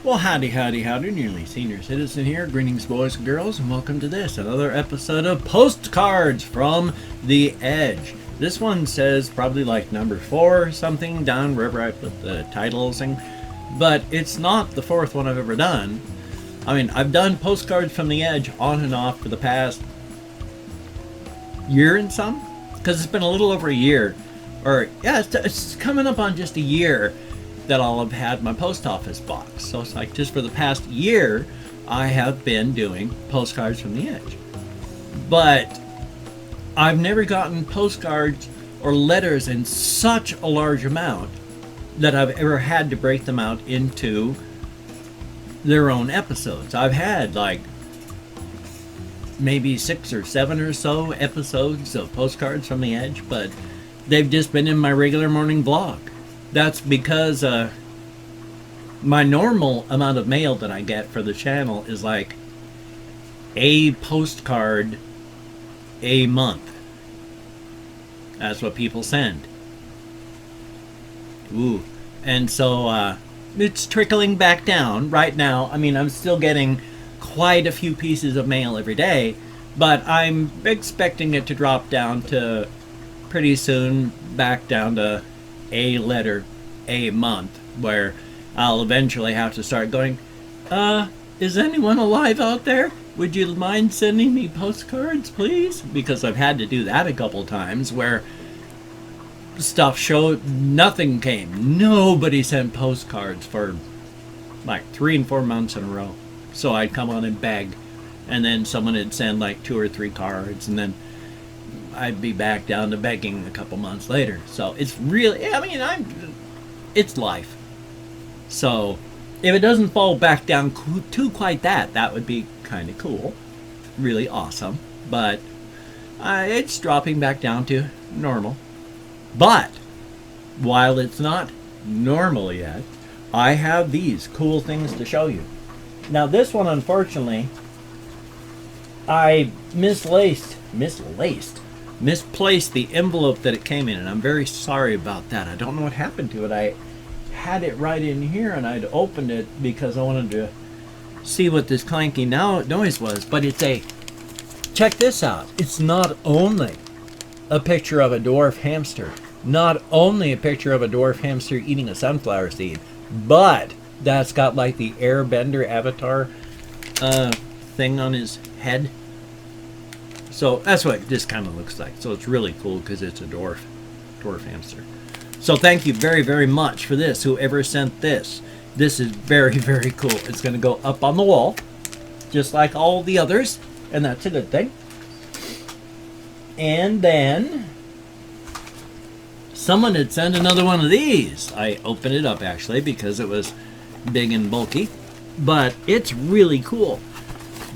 Well, howdy, howdy, howdy, Nearly Senior Citizen here. Greetings, boys and girls, and welcome to this, another episode of Postcards from the Edge. This one says probably like number 4 or something down wherever I put the titles, but it's not the 4th one I've ever done. I mean, I've done Postcards from the Edge on and off for the past year and some, because it's been a little over a year, or yeah, it's coming up on just a year that I'll have had my post office box. So it's like just for the past year, I have been doing Postcards from the Edge. But I've never gotten postcards or letters in such a large amount that I've ever had to break them out into their own episodes. I've had like maybe 6 or 7 or so episodes of Postcards from the Edge, but they've just been in my regular morning vlog. That's because my normal amount of mail that I get for the channel is like a postcard a month. That's what people send. Ooh. And so it's trickling back down right now. I mean, I'm still getting quite a few pieces of mail every day, but I'm expecting it to drop down to pretty soon, back down to a letter a month, where I'll eventually have to start going, is anyone alive out there? Would you mind sending me postcards, please? Because I've had to do that a couple times where stuff showed nothing came. Nobody sent postcards for like 3 and 4 months in a row. So I'd come on and beg, and then someone would send like 2 or 3 cards, and then I'd be back down to begging a couple months later. So it's really, I mean, it's life. So if it doesn't fall back down to quite that would be kind of cool. Really awesome. But it's dropping back down to normal. But while it's not normal yet, I have these cool things to show you. Now this one, unfortunately, I misplaced the envelope that it came in, and I'm very sorry about that. I don't know what happened to it. I had it right in here, and I'd opened it because I wanted to see what this clanky noise was. But check this out. It's not only a picture of a dwarf hamster, not only a picture of a dwarf hamster eating a sunflower seed, but that's got like the airbender avatar thing on his head. So that's what this kind of looks like. So it's really cool because it's a dwarf hamster. So thank you very, very much for this, whoever sent this. This is very, very cool. It's going to go up on the wall, just like all the others, and that's a good thing. And then someone had sent another one of these. I opened it up actually because it was big and bulky, but it's really cool.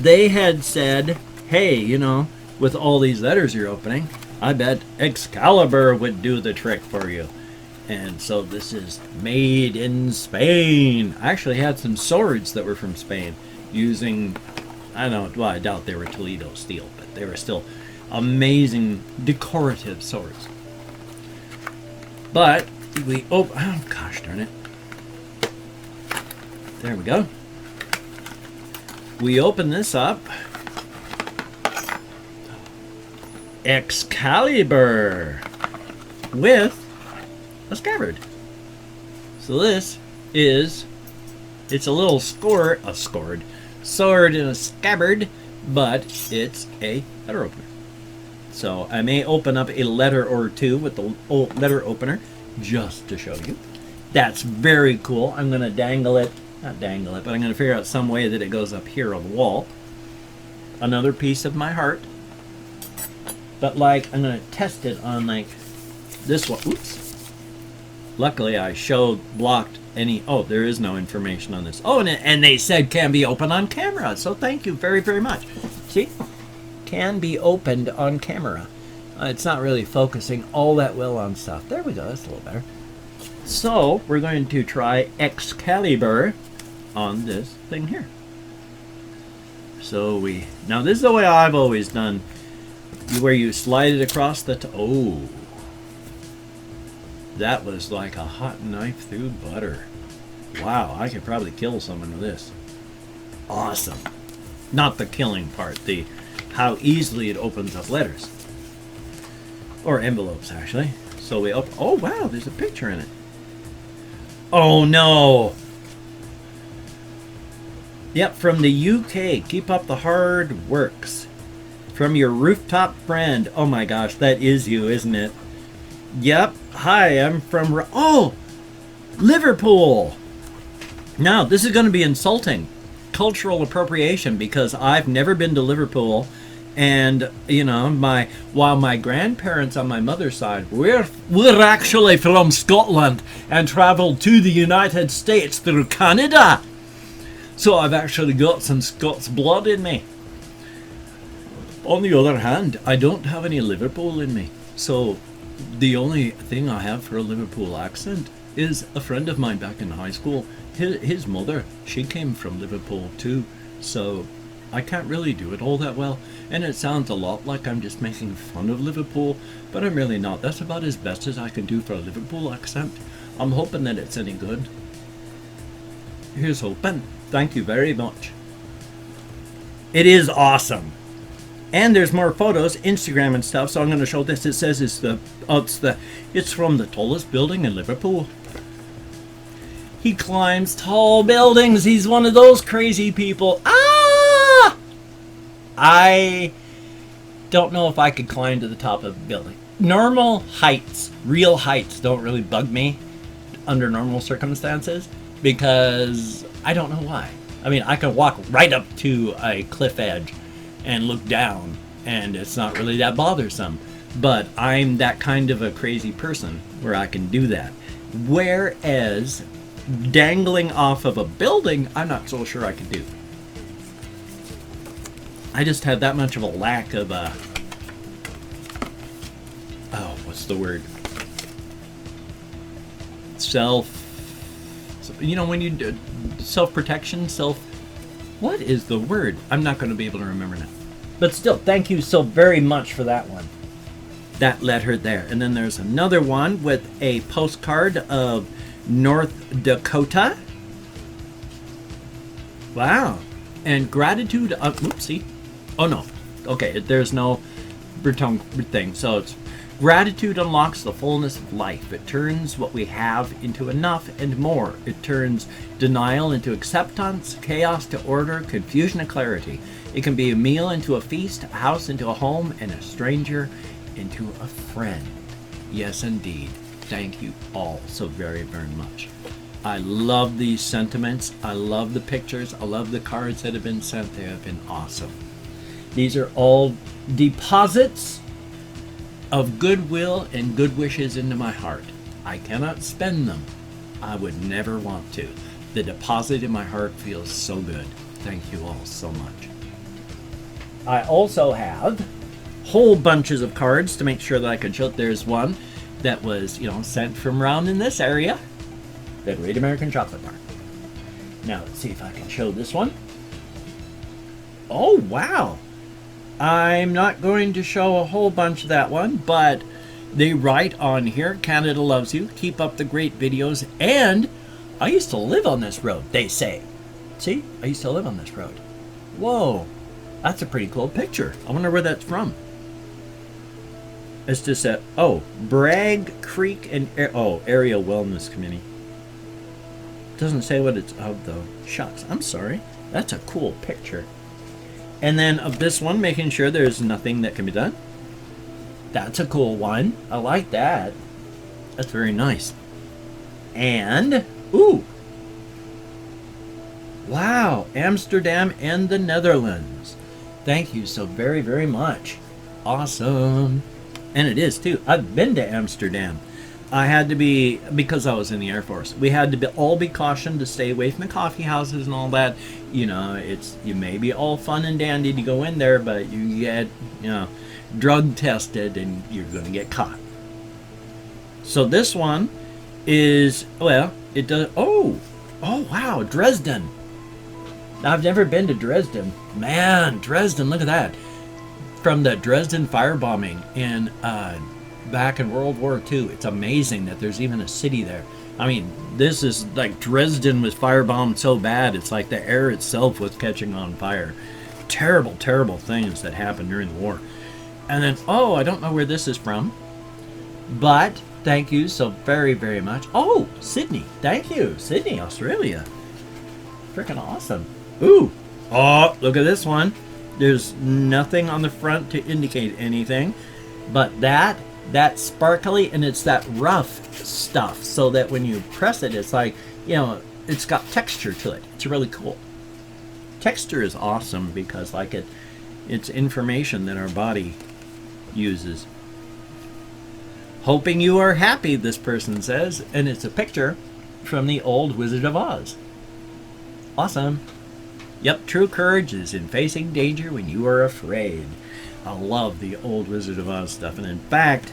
They had said, hey, you know, with all these letters you're opening, I bet Excalibur would do the trick for you. And so this is made in Spain. I actually had some swords that were from Spain using, I don't know, well, I doubt they were Toledo steel, but they were still amazing decorative swords. But we open, oh gosh darn it. There we go. We open this up. Excalibur with a scabbard. So this is, it's a little sword in a scabbard, but it's a letter opener. So I may open up a letter or two with the letter opener just to show you. That's very cool. I'm going to not dangle it, but I'm going to figure out some way that it goes up here on the wall. Another piece of my heart. But like, I'm going to test it on like this one. Oops. Luckily I blocked any, there is no information on this. Oh, and they said can be opened on camera. So thank you very, very much. See? Can be opened on camera. It's not really focusing all that well on stuff. There we go. That's a little better. So we're going to try Excalibur on this thing here. So now this is the way I've always done, where you slide it across the oh, that was like a hot knife through butter. Wow, I could probably kill someone with this. Awesome. Not the killing part, the how easily it opens up letters. Or envelopes, actually. So we open... Oh, wow, there's a picture in it. Oh, no. Yep, from the UK. Keep up the hard works. From your rooftop friend. Oh, my gosh, that is you, isn't it? Yep. Hi, I'm from... Oh! Liverpool! Now, this is going to be insulting. Cultural appropriation, because I've never been to Liverpool. And, you know, while my grandparents on my mother's side, we're actually from Scotland and traveled to the United States through Canada. So I've actually got some Scots blood in me. On the other hand, I don't have any Liverpool in me. So the only thing I have for a Liverpool accent is a friend of mine back in high school. His mother, she came from Liverpool too. So I can't really do it all that well, and it sounds a lot like I'm just making fun of Liverpool, but I'm really not. That's about as best as I can do for a Liverpool accent. I'm hoping that it's any good. Here's hoping. Thank you very much. It is awesome. And there's more photos, Instagram and stuff, so I'm going to show this. It says it's from the tallest building in Liverpool. He climbs tall buildings. He's one of those crazy people. I don't know if I could climb to the top of a building. Normal heights, real heights, don't really bug me under normal circumstances because I don't know why. I mean, I can walk right up to a cliff edge and look down, and it's not really that bothersome. But I'm that kind of a crazy person where I can do that. Whereas dangling off of a building, I'm not so sure I can do. I just have that much of a lack of, what's the word? When you do self-protection, what is the word? I'm not going to be able to remember now. But still, thank you so very much for that one. That letter there. And then there's another one with a postcard of North Dakota. Wow. And gratitude, oopsie. Oh no. Okay, there's no Breton thing. So it's gratitude unlocks the fullness of life. It turns what we have into enough and more. It turns denial into acceptance, chaos to order, confusion to clarity. It can be a meal into a feast, a house into a home, and a stranger into a friend. Yes, indeed. Thank you all so very, very much. I love these sentiments. I love the pictures. I love the cards that have been sent. They have been awesome. These are all deposits of goodwill and good wishes into my heart. I cannot spend them. I would never want to. The deposit in my heart feels so good. Thank you all so much. I also have whole bunches of cards to make sure that I can show. There's one that was, sent from around in this area. The Great American Chocolate Bar. Now let's see if I can show this one. Oh, wow. I'm not going to show a whole bunch of that one, but they write on here, Canada loves you, keep up the great videos, and I used to live on this road, they say. See, I used to live on this road. Whoa, that's a pretty cool picture. I wonder where that's from. It's just Bragg Creek and Area Wellness Committee. Doesn't say what it's of though. Shucks, I'm sorry. That's a cool picture. And then of this one, making sure there's nothing that can be done. That's a cool one. I like that. That's very nice. And, ooh. Wow, Amsterdam and the Netherlands. Thank you so very, very much. Awesome. And it is too. I've been to Amsterdam. I had to be, because I was in the Air Force, we had to all be cautioned to stay away from the coffee houses and all that. You may be all fun and dandy to go in there, but you get, drug tested and you're going to get caught. So this one is, it does, oh wow, Dresden. Now, I've never been to Dresden. Man, Dresden, look at that. From the Dresden firebombing in, back in World War II. It's amazing that there's even a city there. I mean, this is like Dresden was firebombed so bad, it's like the air itself was catching on fire. Terrible, terrible things that happened during the war. And then, oh, I don't know where this is from, but thank you so very, very much. Oh, Sydney. Thank you. Sydney, Australia. Freaking awesome. Ooh. Oh, look at this one. There's nothing on the front to indicate anything, but that's sparkly, and it's that rough stuff, so that when you press it, it's like, you know, it's got texture to it. It's really cool. Texture is awesome because, like, it's information that our body uses. Hoping you are happy, this person says, and it's a picture from the old Wizard of Oz. Awesome. Yep, true courage is in facing danger when you are afraid. I love the old Wizard of Oz stuff, and in fact,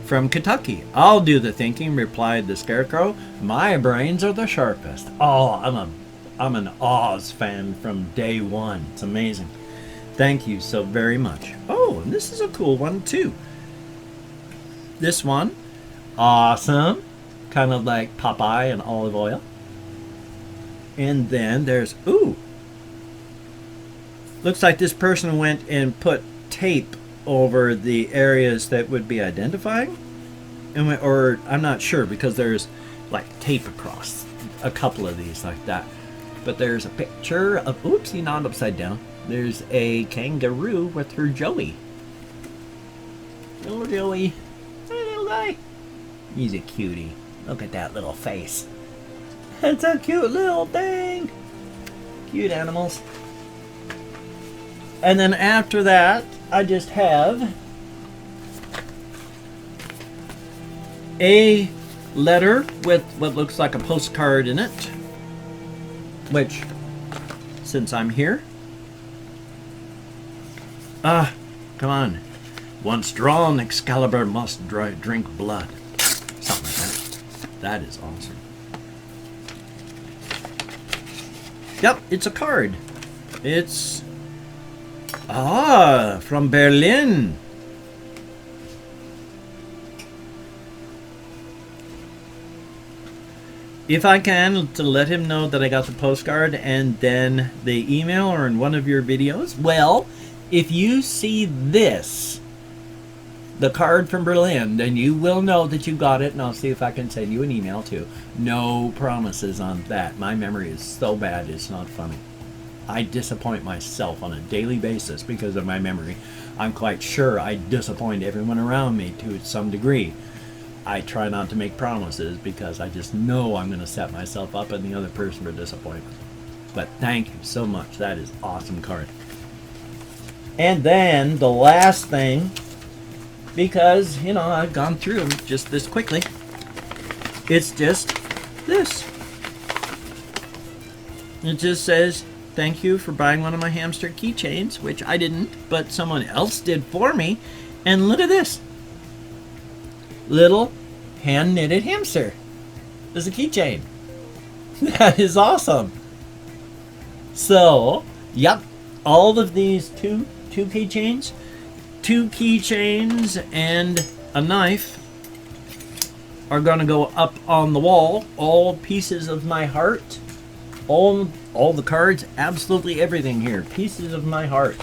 from Kentucky, I'll do the thinking, replied the Scarecrow. My brains are the sharpest. Oh, I'm an Oz fan from day one. It's amazing. Thank you so very much. Oh, and this is a cool one too. This one, awesome. Kind of like Popeye and olive oil. And then there's, ooh. Looks like this person went and put tape over the areas that would be identifying. Or I'm not sure, because there's like tape across a couple of these like that. But there's a picture of, oopsie, not upside down. There's a kangaroo with her Joey. Little Joey. Hey, little guy. He's a cutie. Look at that little face. It's a cute little thing. Cute animals. And then after that, I just have a letter with what looks like a postcard in it. Which, since I'm here, come on. Once drawn, Excalibur must drink blood. Something like that. That is awesome. Yep, it's a card. It's from Berlin. If I can, to let him know that I got the postcard and then the email or in one of your videos. Well, if you see this, the card from Berlin, then you will know that you got it, and I'll see if I can send you an email too. No promises on that. My memory is so bad, it's not funny. I disappoint myself on a daily basis because of my memory. I'm quite sure I disappoint everyone around me to some degree. I try not to make promises because I just know I'm going to set myself up and the other person for disappointment. But thank you so much. That is awesome card. And then the last thing, because, you know, I've gone through them just this quickly. It's just this. It just says, thank you for buying one of my hamster keychains, which I didn't, but someone else did for me. And look at this. Little hand-knitted hamster. There's a keychain. That is awesome. So, yep, all of these two keychains, and a knife are going to go up on the wall. All pieces of my heart, all the cards, absolutely everything here. Pieces of my heart.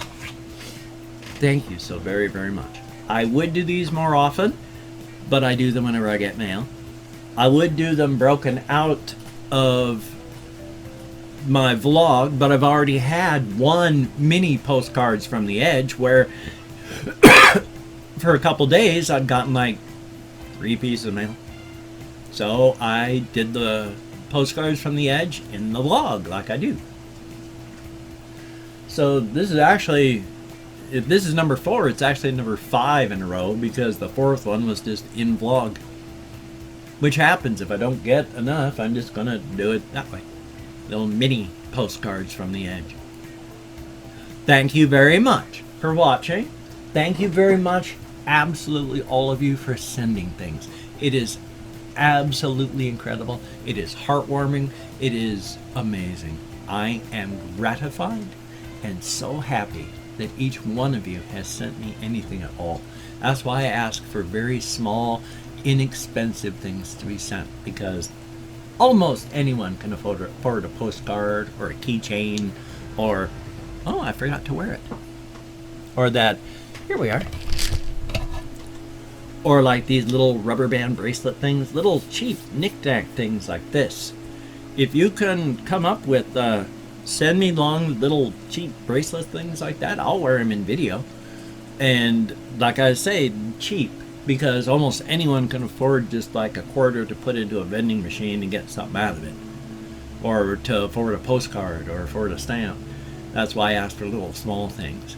Thank you so very, very much. I would do these more often, but I do them whenever I get mail. I would do them broken out of my vlog, but I've already had one mini postcards from the Edge where for a couple days I'd gotten like 3 pieces of mail. So I did the postcards from the Edge in the vlog like I do. So this is actually, if this is number 4, it's actually number 5 in a row because the 4th one was just in vlog. Which happens if I don't get enough, I'm just gonna do it that way. Little mini postcards from the Edge. Thank you very much for watching. Thank you very much, absolutely all of you, for sending things. It is absolutely incredible. It is heartwarming. It is amazing. I am gratified and so happy that each one of you has sent me anything at all. That's why I ask for very small, inexpensive things to be sent, because almost anyone can afford a postcard or a keychain, or, oh, I forgot to wear it, or that, here we are, or like these little rubber band bracelet things, little cheap knick-knack things like this. If you can come up with send me long little cheap bracelet things like that, I'll wear them in video. And like I say, cheap, because almost anyone can afford just like a quarter to put into a vending machine and get something out of it, or to afford a postcard or afford a stamp. That's why I ask for little small things.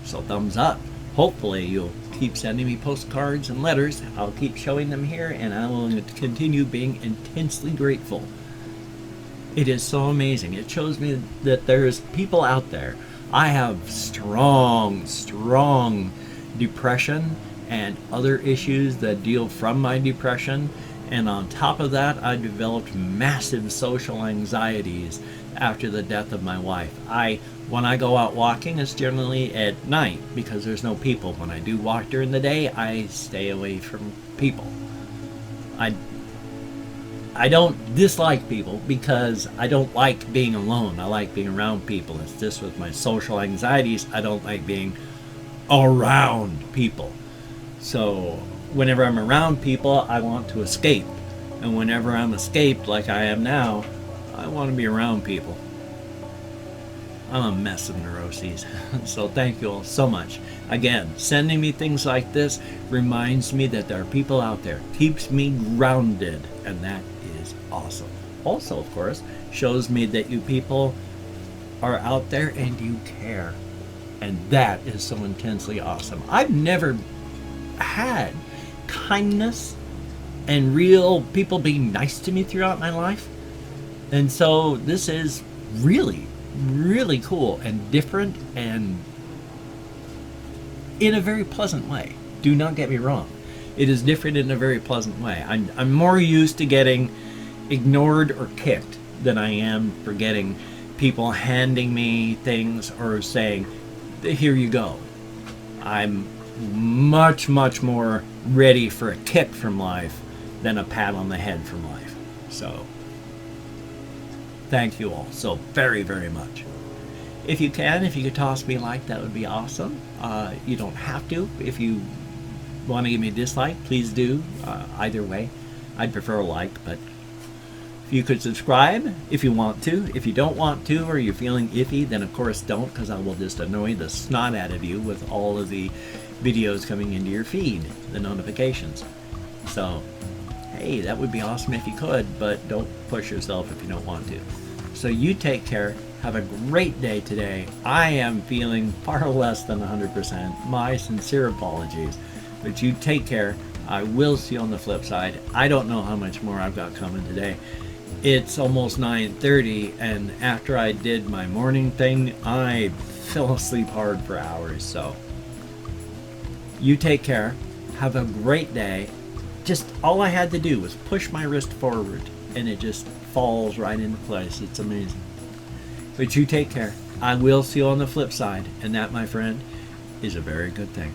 So thumbs up. Hopefully you'll keep sending me postcards and letters. I'll keep showing them here, and I will continue being intensely grateful. It is so amazing. It shows me that there's people out there. I have strong depression and other issues that deal from my depression, and on top of that, I developed massive social anxieties after the death of my wife. When I go out walking, it's generally at night because there's no people. When I do walk during the day, I stay away from people. I don't dislike people because I don't like being alone. I like being around people. It's just with my social anxieties, I don't like being around people. So whenever I'm around people, I want to escape. And whenever I'm escaped, like I am now, I want to be around people. I'm a mess of neuroses. So thank you all so much. Again, sending me things like this reminds me that there are people out there. Keeps me grounded, and that is awesome. Also, of course, shows me that you people are out there and you care. And that is so intensely awesome. I've never had kindness and real people being nice to me throughout my life. And so this is really cool and different, and in a very pleasant way. Do not get me wrong. It is different in a very pleasant way. I'm more used to getting ignored or kicked than I am for getting people handing me things or saying, here you go. I'm much more ready for a kick from life than a pat on the head from life. So thank you all so very much. If you could toss me a like, that would be awesome. You don't have to. If you want to give me a dislike, please do. Either way, I'd prefer a like, but if you could subscribe if you want to. If you don't want to, or you're feeling iffy, then of course don't, because I will just annoy the snot out of you with all of the videos coming into your feed, the notifications. So hey, that would be awesome if you could, but don't push yourself if you don't want to. So you take care. Have a great day today. I am feeling far less than 100%. My sincere apologies. But you take care. I will see you on the flip side. I don't know how much more I've got coming today. It's almost 9:30, and after I did my morning thing, I fell asleep hard for hours. So you take care. Have a great day. Just all I had to do was push my wrist forward, and it just falls right into place. It's amazing. But you take care. I will see you on the flip side, and that, my friend, is a very good thing.